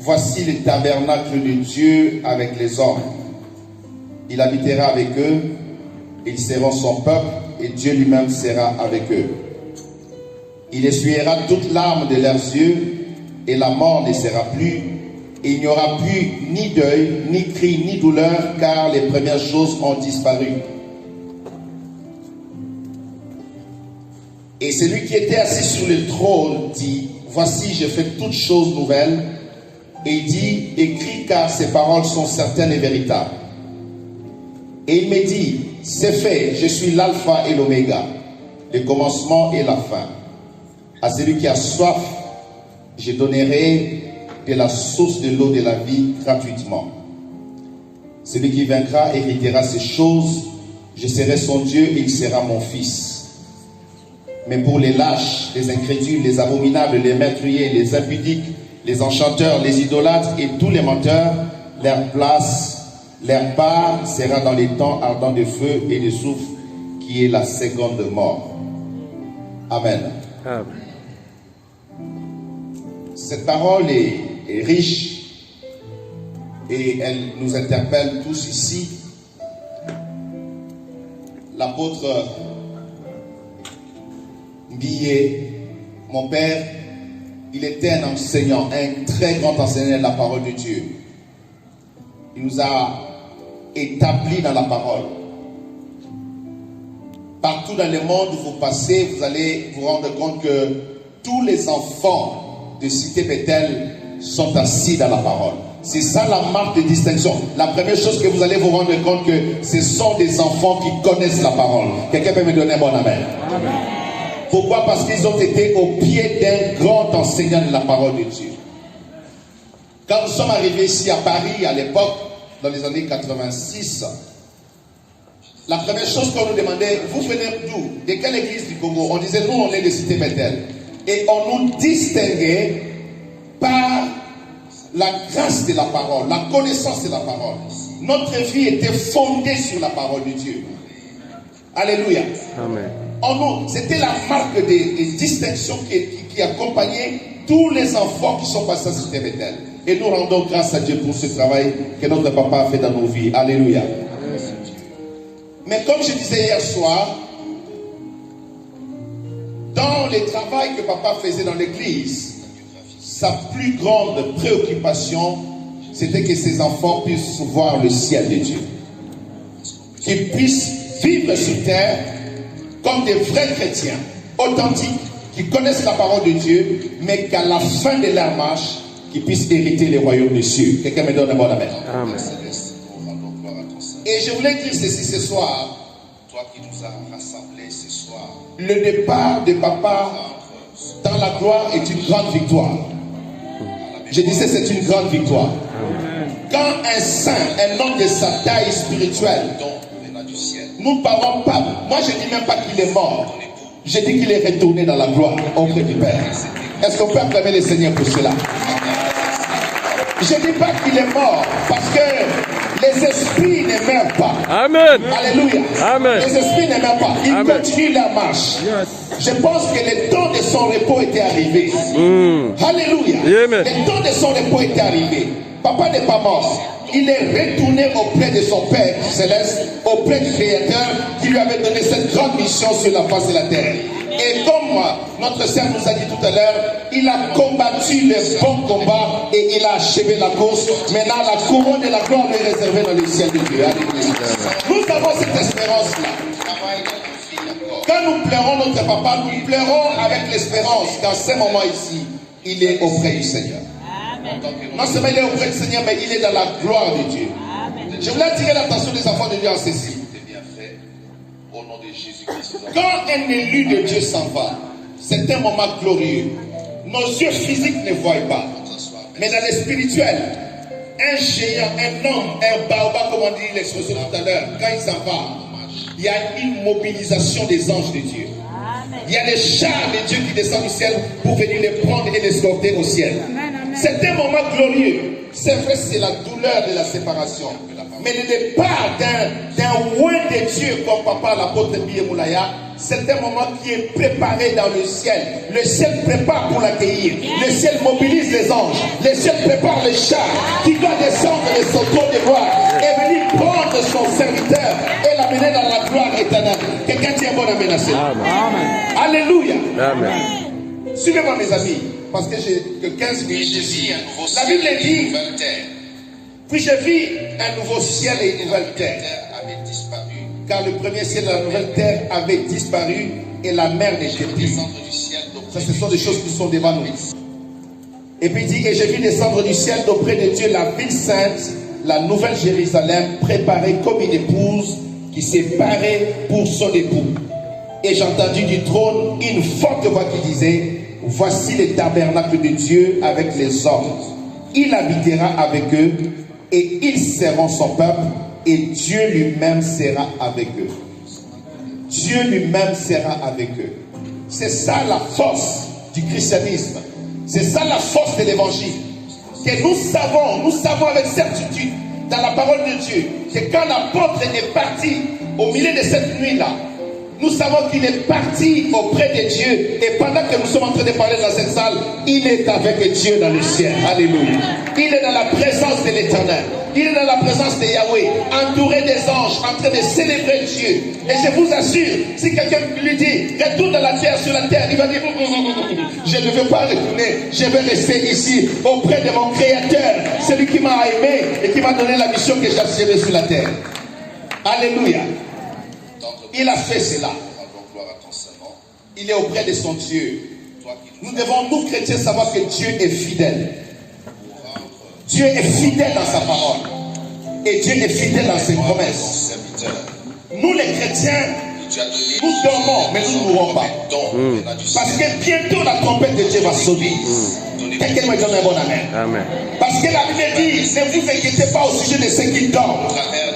voici le tabernacle de Dieu avec les hommes. Il habitera avec eux, ils seront son peuple, et Dieu lui-même sera avec eux. Il essuiera toute larme de leurs yeux, et la mort ne sera plus. Et il n'y aura plus ni deuil, ni cri, ni douleur, car les premières choses ont disparu. Et celui qui était assis sur le trône dit, voici, je fais toutes choses nouvelles. Et il dit, écris, car ces paroles sont certaines et véritables. Et il me dit, c'est fait, je suis l'alpha et l'oméga, le commencement et la fin. À celui qui a soif, je donnerai de la source de l'eau de la vie gratuitement. Celui qui vaincra héritera ces choses, je serai son Dieu et il sera mon fils. Mais pour les lâches, les incrédules, les abominables, les meurtriers, les impudiques, les enchanteurs, les idolâtres et tous les menteurs, leur part sera dans les temps ardents de feu et de soufre, qui est la seconde mort. Amen. Amen. Cette parole est riche et elle nous interpelle tous ici. L'apôtre Billet, mon père, il était un enseignant, un très grand enseignant de la parole de Dieu. Il nous a établis dans la parole. Partout dans le monde où vous passez, vous allez vous rendre compte que tous les enfants de Cité Bethel sont assis dans la parole. C'est ça la marque de distinction. La première chose que vous allez vous rendre compte que ce sont des enfants qui connaissent la parole. Quelqu'un peut me donner un bon amen? Amen. Pourquoi? Parce qu'ils ont été au pied d'un grand enseignant de la parole de Dieu. Quand nous sommes arrivés ici à Paris, à l'époque, dans les années 86, la première chose qu'on nous demandait, vous venez d'où? De quelle église du Congo? On disait, nous, on est de Cité Bethel. Et on nous distinguait par la grâce de la parole, la connaissance de la parole. Notre vie était fondée sur la parole de Dieu. Alléluia. Amen. C'était la marque des distinctions qui accompagnait tous les enfants qui sont passés à Cité Bethel. Et nous rendons grâce à Dieu pour ce travail que notre papa a fait dans nos vies. Alléluia. Amen. Mais comme je disais hier soir, dans le travail que papa faisait dans l'église, sa plus grande préoccupation, c'était que ses enfants puissent voir le ciel de Dieu. Qu'ils puissent vivre sur terre comme des vrais chrétiens, authentiques, qui connaissent la parole de Dieu, mais qu'à la fin de leur marche, qu'ils puissent hériter les royaumes des cieux. Quelqu'un me donne un bon amen. Amen. Et je voulais dire ceci ce soir, toi qui nous as rassemblés ce soir. Le départ de papa dans la gloire est une grande victoire. Je disais c'est une grande victoire. Quand un saint, un homme de sa taille spirituelle, nous ne parlons pas, moi je ne dis même pas qu'il est mort, je dis qu'il est retourné dans la gloire auprès du Père. Est-ce qu'on peut acclamer le Seigneur pour cela? Je ne dis pas qu'il est mort parce que les esprits ne meurent pas. Amen. Alléluia. Amen. Les esprits ne meurent pas. Ils continuent leur marche. Yes. Je pense que le temps de son repos était arrivé. Alléluia. Amen. Le temps de son repos était arrivé. Papa n'est pas mort. Il est retourné auprès de son Père céleste, auprès du Créateur qui lui avait donné cette grande mission sur la face de la terre. Et comme notre sœur nous a dit tout à l'heure, il a combattu le bon combat et il a achevé la course. Maintenant, la couronne de la gloire est réservée dans le ciel de Dieu. Nous avons cette espérance-là. Quand nous pleurons notre papa, nous pleurons avec l'espérance qu'en ce moment ici, il est auprès du Seigneur. Non seulement il est auprès du Seigneur, mais il est dans la gloire de Dieu. Amen. Je voulais attirer l'attention des enfants de Dieu en ceci. Au nom de Jésus-Christ. Quand un élu de Dieu s'en va, c'est un moment glorieux. Nos yeux physiques ne voient pas. Mais dans le spirituel, un géant, un homme, un baobab, comme on dit l'expression tout à l'heure, quand il s'en va, il y a une mobilisation des anges de Dieu. Il y a des chars de Dieu qui descendent du ciel pour venir les prendre et les escorter au ciel. C'est un moment glorieux. C'est vrai, c'est la douleur de la séparation. Mais le départ d'un loin de Dieu comme papa l'apôtre Billet Moulaya, c'est un moment qui est préparé dans le ciel. Le ciel prépare pour l'accueillir. Le ciel mobilise les anges. Le ciel prépare les chars qui doivent descendre de son trône de gloire et venir prendre son serviteur et l'amener dans la gloire éternelle. Quelqu'un dit un bon amen à cela. Alléluia. Amen. Suivez-moi mes amis, parce que j'ai que 15 minutes. La Bible dit, puis je vis un nouveau ciel et une nouvelle terre. Car le premier ciel et la nouvelle terre avaient disparu et la mer n'était plus. Ça, ce sont des choses qui sont devant nous. Et puis il dit, et j'ai vu descendre du ciel d'auprès de Dieu la ville sainte, la nouvelle Jérusalem, préparée comme une épouse qui s'est parée pour son époux. Et j'ai entendu du trône une forte voix qui disait, voici le tabernacle de Dieu avec les hommes. Il habitera avec eux et ils seront son peuple. Et Dieu lui-même sera avec eux. Dieu lui-même sera avec eux. C'est ça la force du christianisme. C'est ça la force de l'évangile. Que nous savons avec certitude dans la parole de Dieu que quand l'apôtre est parti au milieu de cette nuit-là, nous savons qu'il est parti auprès de Dieu. Et pendant que nous sommes en train de parler dans cette salle, il est avec Dieu dans le ciel. Alléluia. Il est dans la présence de l'Éternel. Il est dans la présence de Yahweh, entouré des anges, en train de célébrer Dieu. Et je vous assure, si quelqu'un lui dit, retourne dans la terre, sur la terre, il va dire, je ne veux pas retourner, je vais rester ici, auprès de mon Créateur, celui qui m'a aimé et qui m'a donné la mission que j'assurais sur la terre. Alléluia. Il a fait cela. Il est auprès de son Dieu. Nous devons, nous chrétiens, savoir que Dieu est fidèle. Dieu est fidèle dans sa parole. Et Dieu est fidèle dans ses promesses. Nous les chrétiens, nous dormons, mais nous ne mourrons pas. Parce que bientôt la trompette de Dieu va sonner. Quelqu'un me donne un bon amen. Parce que la Bible dit, ne vous inquiétez pas au sujet de ceux qui dorment.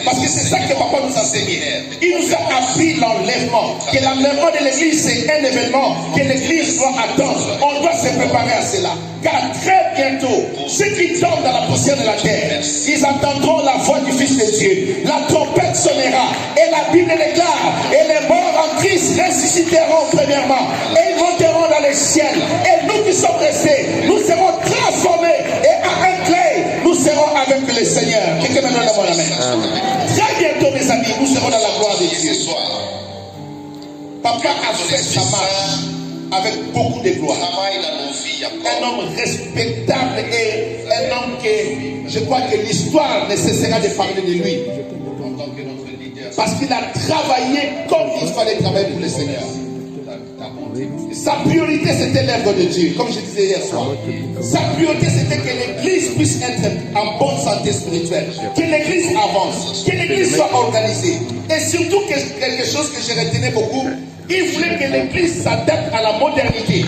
Parce que c'est ça que papa nous a enseigné. Il nous a appris l'enlèvement. Que l'enlèvement de l'église, c'est un événement que l'église doit attendre. On doit se préparer à cela. Car très bientôt, ceux qui dorment dans la poussière de la terre, ils entendront la voix du Fils de Dieu. La trompette sonnera. Et la Bible déclare, et les morts en Christ ressusciteront premièrement. Et ils monteront dans les ciels. Et nous qui sommes restés, nous serons transformés. Et à un clé, nous serons avec le Seigneur. Quelqu'un me donne mon amen. Très bientôt, mes amis, nous serons dans la gloire de Dieu. Papa a fait sa marche avec beaucoup de gloire. Un homme respectable et un homme que je crois que l'histoire ne cessera de parler de lui. Parce qu'il a travaillé comme il fallait travailler pour le Seigneur. Sa priorité c'était l'œuvre de Dieu, comme je disais hier soir. Sa priorité c'était que l'église puisse être en bonne santé spirituelle, que l'église avance, que l'église soit organisée. Et surtout quelque chose que j'ai retenu beaucoup, il voulait que l'église s'adapte à la modernité.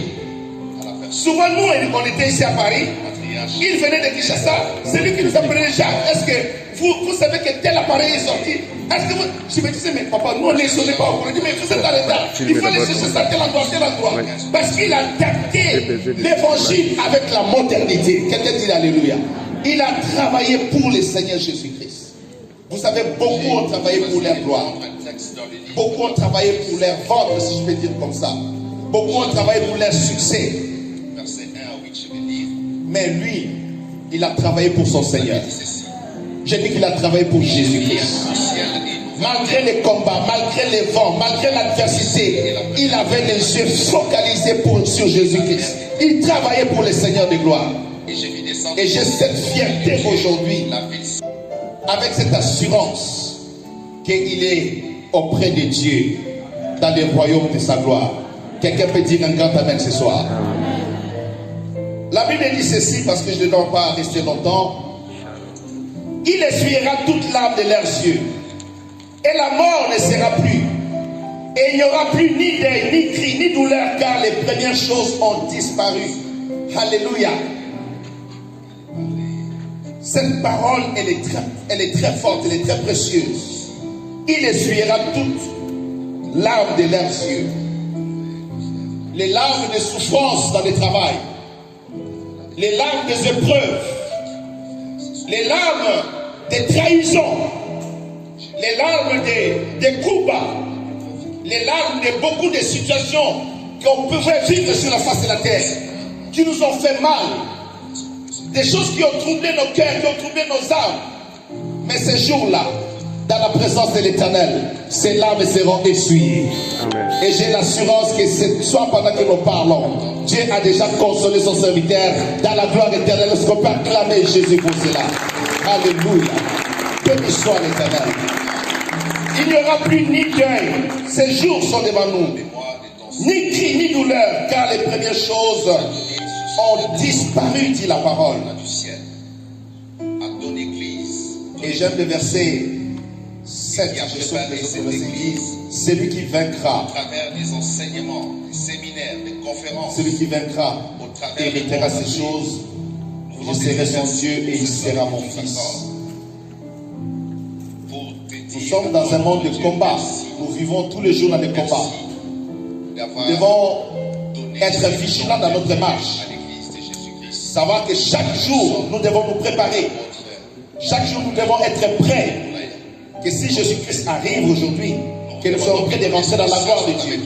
Souvent nous on était ici à Paris, il venait de Kinshasa, c'est lui qui nous appelait Jacques. Est-ce que vous savez que tel appareil est sorti? Est-ce que je me disais, mais papa, nous on ne les sonnait pas. On dit, mais vous êtes en retard. Il faut aller chercher ça, tel endroit. Parce qu'il a adapté l'évangile avec la modernité. Quelqu'un dit alléluia. Il a travaillé pour le Seigneur Jésus-Christ. Vous savez, beaucoup ont travaillé pour leur gloire. Beaucoup ont travaillé pour leur ventre, si je peux dire comme ça. Beaucoup ont travaillé pour leur succès. Mais lui, il a travaillé pour son Seigneur. J'ai dit qu'il a travaillé pour Jésus-Christ. Malgré les combats, malgré les vents, malgré l'adversité, il avait les yeux focalisés sur Jésus-Christ. Il travaillait pour le Seigneur de gloire. Et j'ai cette fierté aujourd'hui, avec cette assurance qu'il est auprès de Dieu, dans le royaume de sa gloire. Quelqu'un peut dire un grand amen ce soir. La Bible dit ceci, parce que je ne dois pas rester longtemps. Il essuiera toute larme de leurs yeux. Et la mort ne sera plus. Et il n'y aura plus ni deuil, ni cri, ni douleur, car les premières choses ont disparu. Alléluia. Cette parole, elle est très forte, elle est très précieuse. Il essuiera toute larme de leurs yeux. Les larmes de souffrance dans le travail. Les larmes des épreuves. Les larmes des trahisons. Les larmes des coups bas. les larmes de beaucoup de situations qu'on pouvait vivre sur la face de la terre, qui nous ont fait mal, des choses qui ont troublé nos cœurs, qui ont troublé nos âmes. Mais ces jours-là, dans la présence de l'Éternel, ces larmes seront essuyées. Amen. Et j'ai l'assurance que ce soir, pendant que nous parlons, Dieu a déjà consolé son serviteur dans la gloire éternelle. Est-ce qu'on peut acclamer Jésus pour cela? Alléluia. Béni soit l'Éternel. Il n'y aura plus ni deuil. Ces jours sont devant nous. Ni cri, ni douleur, car les premières choses ont disparu, dit la parole. Et j'aime le verset 7, celui qui vaincra, à travers des enseignements, des séminaires, des conférences, celui qui vaincra héritera ces choses. Je serai son Dieu et il sera mon fils. Nous sommes dans un monde de combat. Nous vivons tous les jours dans des combats. Nous devons être vigilants dans notre marche. Savoir que chaque jour, nous devons nous préparer. Chaque jour, nous devons être prêts. Que si Jésus-Christ arrive aujourd'hui, que nous soyons prêts de rentrer dans la gloire de Dieu.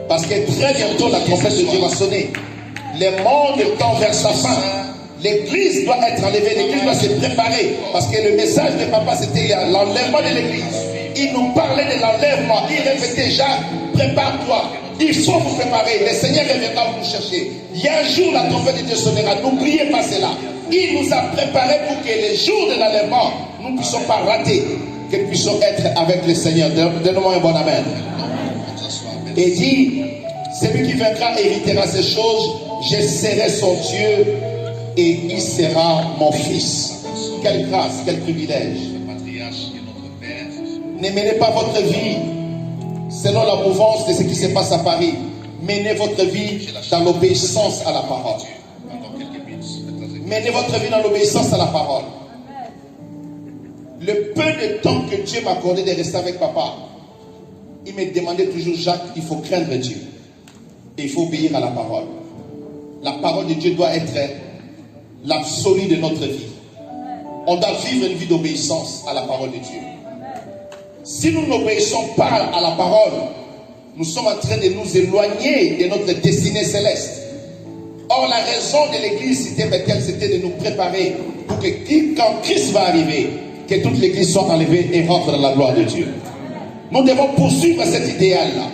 Parce que très bientôt, la trompette de Dieu va sonner. Le monde tend vers sa fin. L'église doit être enlevée. L'église doit se préparer. Parce que le message de papa, c'était l'enlèvement de l'église. Il nous parlait de l'enlèvement. Il répétait déjà, prépare-toi. Il faut vous préparer. Le Seigneur reviendra vous chercher. Il y a un jour, la trompette de Dieu sonnera. N'oubliez pas cela. Il nous a préparés pour que les jours de l'enlèvement, nous ne puissions pas rater. Que nous puissions être avec le Seigneur. Donne-nous un bon amen. Et dit, celui qui vaincra héritera ces choses. Je serai son Dieu et il sera mon fils. Quelle grâce, quel privilège. Ne menez pas votre vie selon la mouvance de ce qui se passe à Paris. Menez votre vie dans l'obéissance à la parole. Menez votre vie dans l'obéissance à la parole. Le peu de temps que Dieu m'a accordé de rester avec papa, il me demandait toujours, Jacques, il faut craindre Dieu. Et il faut obéir à la parole. La parole de Dieu doit être l'absolu de notre vie. On doit vivre une vie d'obéissance à la parole de Dieu. Si nous n'obéissons pas à la parole, nous sommes en train de nous éloigner de notre destinée céleste. Or, la raison de l'église, c'était de nous préparer pour que quand Christ va arriver, que toute l'église soit enlevée et rentre dans la gloire de Dieu. Nous devons poursuivre cet idéal-là.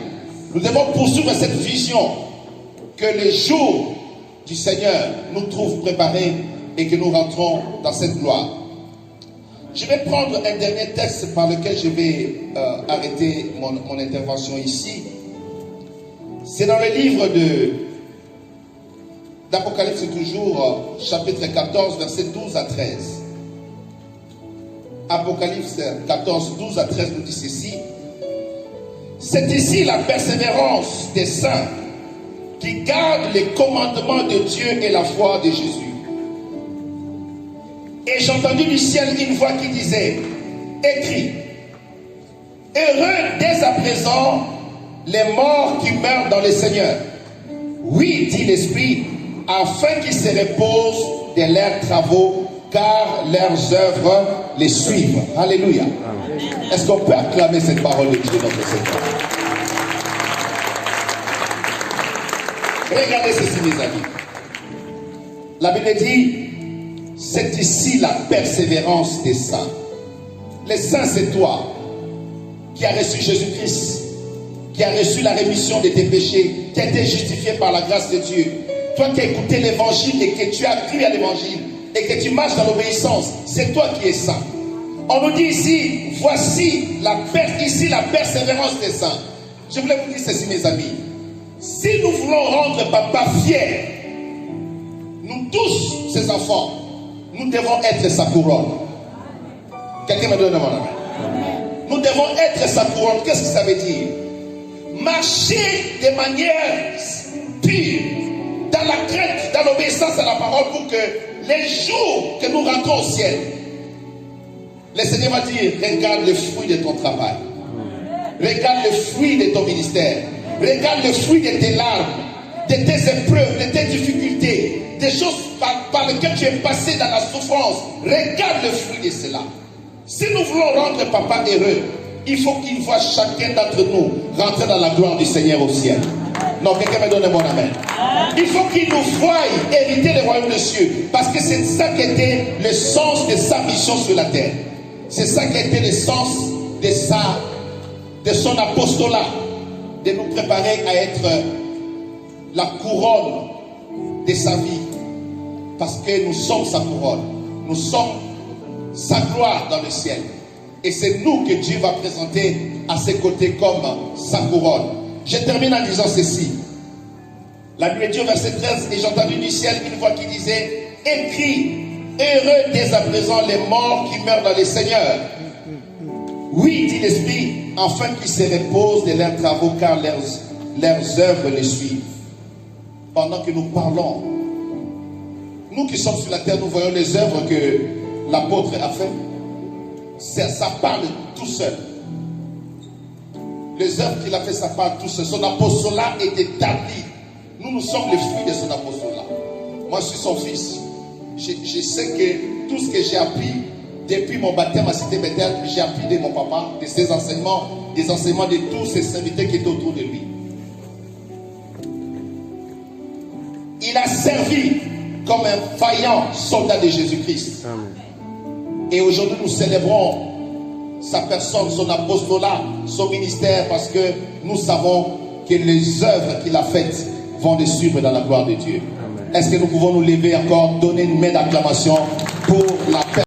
Nous devons poursuivre cette vision que le jour du Seigneur nous trouve préparés et que nous rentrons dans cette gloire. Je vais prendre un dernier texte par lequel je vais arrêter mon intervention ici. C'est dans le livre d'Apocalypse toujours, chapitre 14, versets 12 à 13. Apocalypse 14, 12 à 13 nous dit ceci. C'est ici la persévérance des saints qui gardent les commandements de Dieu et la foi de Jésus. Et j'ai entendu du ciel une voix qui disait, écrit, heureux dès à présent les morts qui meurent dans le Seigneur. Oui, dit l'Esprit, afin qu'ils se reposent de leurs travaux, car leurs œuvres les suivent. Alléluia. Est-ce qu'on peut acclamer cette parole de Dieu, notre Seigneur? Regardez ceci, mes amis. La Bible dit, c'est ici la persévérance des saints. Les saints, c'est toi qui as reçu Jésus-Christ, qui as reçu la rémission de tes péchés, qui as été justifié par la grâce de Dieu. Toi qui as écouté l'évangile et que tu as cru à l'évangile et que tu marches dans l'obéissance, c'est toi qui es saint. On nous dit ici, voici ici la persévérance des saints. Je voulais vous dire ceci, mes amis. Si nous voulons rendre papa fier, nous tous, ses enfants, nous devons être sa couronne. Quelqu'un me donne un amen. Nous devons être sa couronne. Qu'est-ce que ça veut dire? Marcher de manière pure, dans la crainte, dans l'obéissance à la parole, pour que les jours que nous rentrons au ciel, le Seigneur va dire, regarde le fruit de ton travail. Regarde le fruit de ton ministère. Regarde le fruit de tes larmes, de tes épreuves, de tes difficultés, des choses par lesquelles tu es passé dans la souffrance. Regarde le fruit de cela. Si nous voulons rendre papa heureux, Il faut qu'il voit chacun d'entre nous rentrer dans la gloire du Seigneur au ciel. Non, quelqu'un me donne un bon amen. Il faut qu'il nous voie hériter le royaume des cieux. Parce que c'est ça qui était le sens de sa mission sur la terre. C'est ça qui a été le sens de son apostolat. De nous préparer à être la couronne de sa vie. Parce que nous sommes sa couronne. Nous sommes sa gloire dans le ciel. Et c'est nous que Dieu va présenter à ses côtés comme sa couronne. Je termine en disant ceci. La nuit est au verset 13, et j'ai entendu du ciel une voix qui disait: écris, heureux dès à présent les morts qui meurent dans le Seigneur. Oui, dit l'Esprit, afin qu'ils se reposent de leurs travaux, car leurs œuvres les suivent. Pendant que nous parlons, nous qui sommes sur la terre, nous voyons les œuvres que l'apôtre a fait. Ça parle tout seul. Les œuvres qu'il a fait, ça parle tout seul. Son apostolat est établi. Nous sommes les fruits de son apostolat. Moi, je suis son fils. Je sais que tout ce que j'ai appris depuis mon baptême à Cité Bethel, j'ai appris de mon papa, de ses enseignements, des enseignements de tous ses serviteurs qui étaient autour de lui. Il a servi comme un vaillant soldat de Jésus-Christ. Et aujourd'hui, nous célébrons sa personne, son apostolat, son ministère, parce que nous savons que les œuvres qu'il a faites vont le suivre dans la gloire de Dieu. Est-ce que nous pouvons nous lever encore, donner une main d'acclamation pour la paix?